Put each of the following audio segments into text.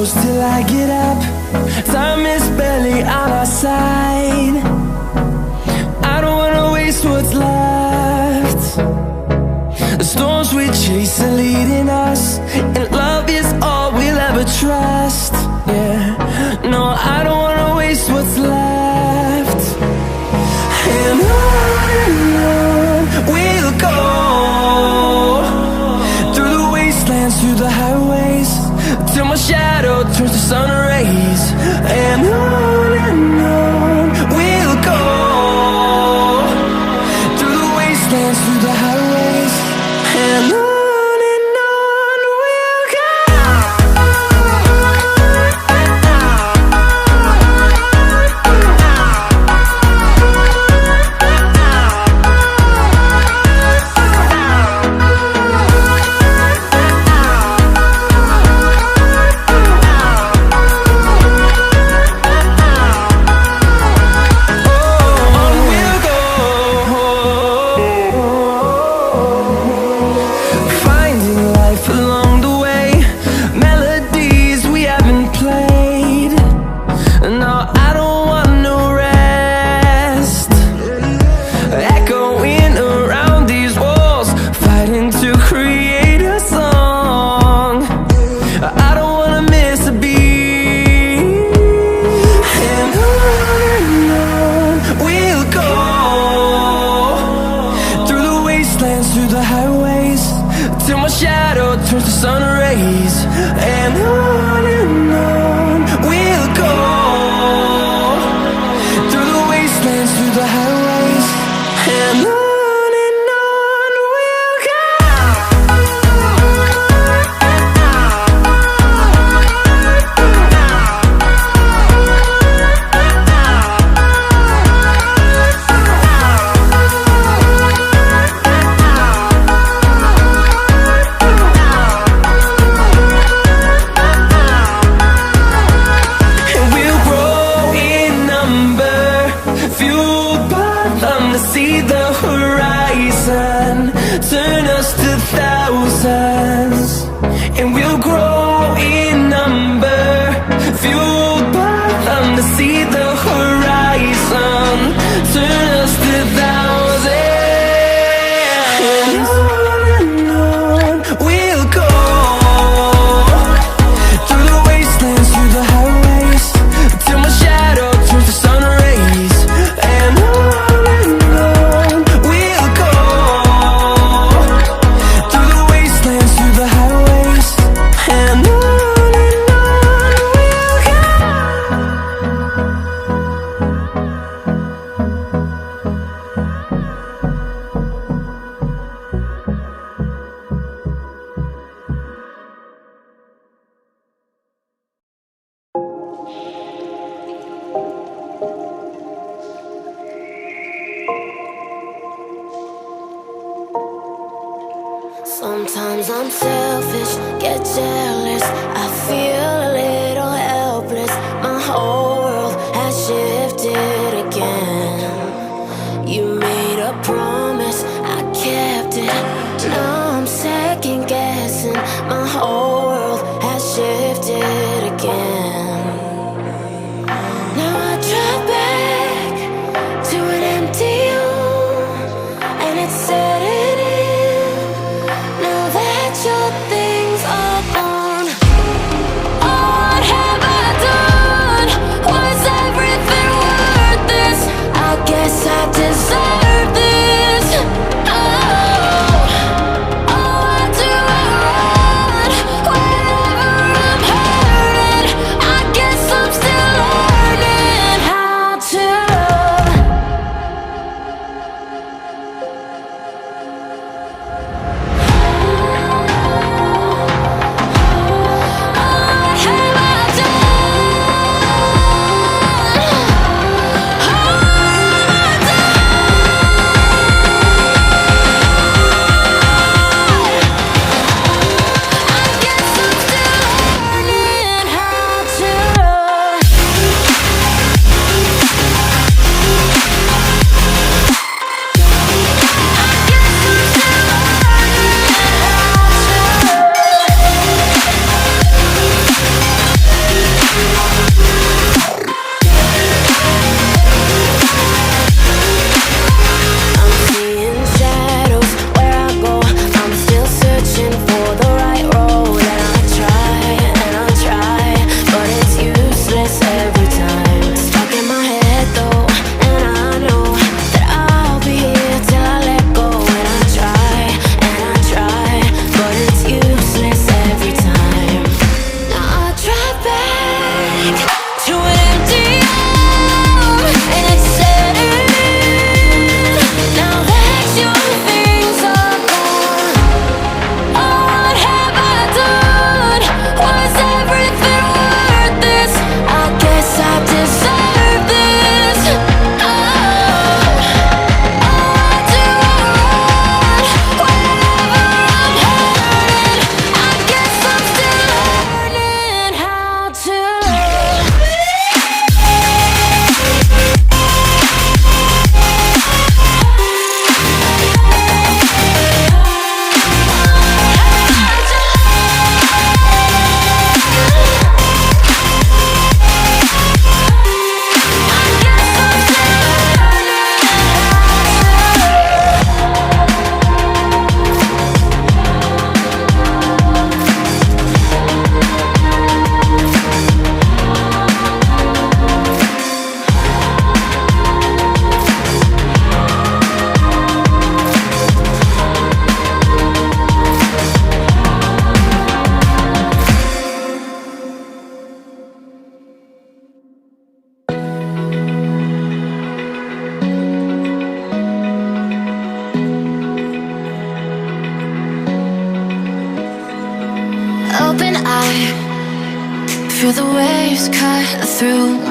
close till I get up. Time is barely on our side. I don't wanna waste what's left. The storms we chase are leading us, and love is all we'll ever trust. Yeah, no, I don't wanna waste what's left. And on we'll go, through the wastelands, through the highways, till my shadow turns to sun rays. And on we'll go, through the wastelands, through the highways, and on we'll go. Through the highways, till my shadow turns to sun rays. And on we'll go, through the wastelands, through the highways, and on we'll go. See the horizon, turn us to thousands, and we'll grow in number, fueled by them. To see the horizon, turn us to thousands, and on we'll go, through the wastelands, through the highways, till my shadow turns to sun rays. And sometimes I'm selfish, get jealous, I feel a little helpless. My whole world has shifted again. You made a promise, I kept it. Now I'm second guessing. My whole world has shifted again. Now I drive back to an empty room, and it's setting in. Now that your things are gone,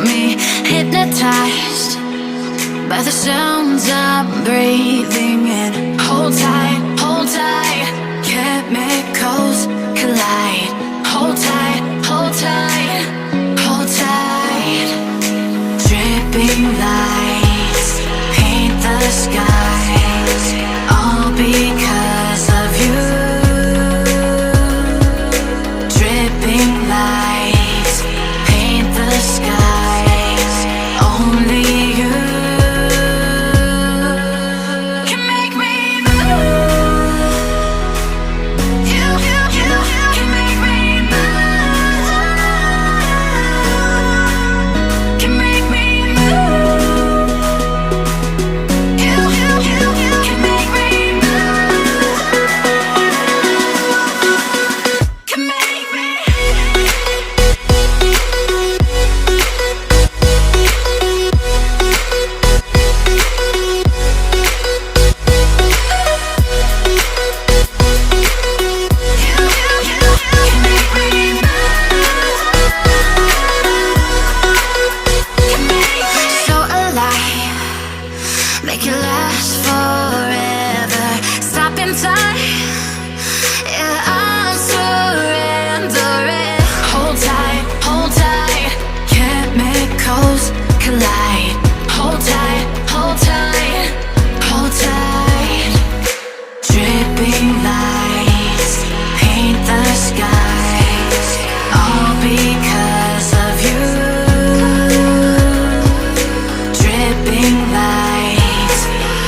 me, hypnotized by the sounds I'm breathing in. Hold tight, chemicals collide. Hold tight, hold tight, hold tight. Dripping lights paint the skies, all because of you. Dripping lights paint the skies, only you can make me move. You can make me move. Can make me move. You can make me move. Can make me. So alive, make it last forever. Stop in time, yeah, I'm surrendering. Hold tight, chemicals collide. Hold tight, hold tight, hold tight. Dripping lights paint the skies, all because of you. Dripping lights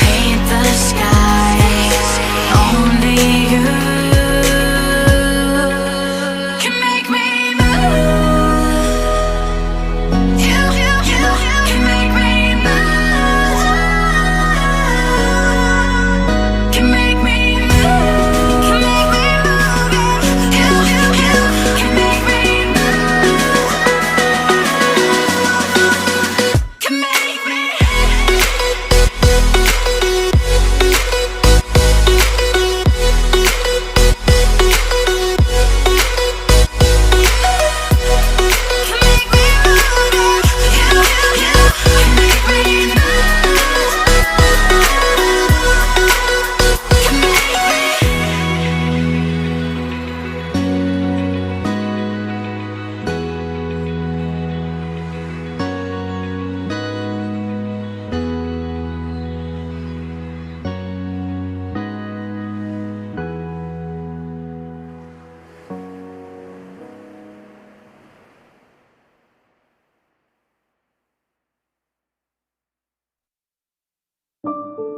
paint the skies, only you can make me move. You can make me move. Can make me move. Can make me move. You can make me move. Can make me. Can make me move. You can make me move. Can make me.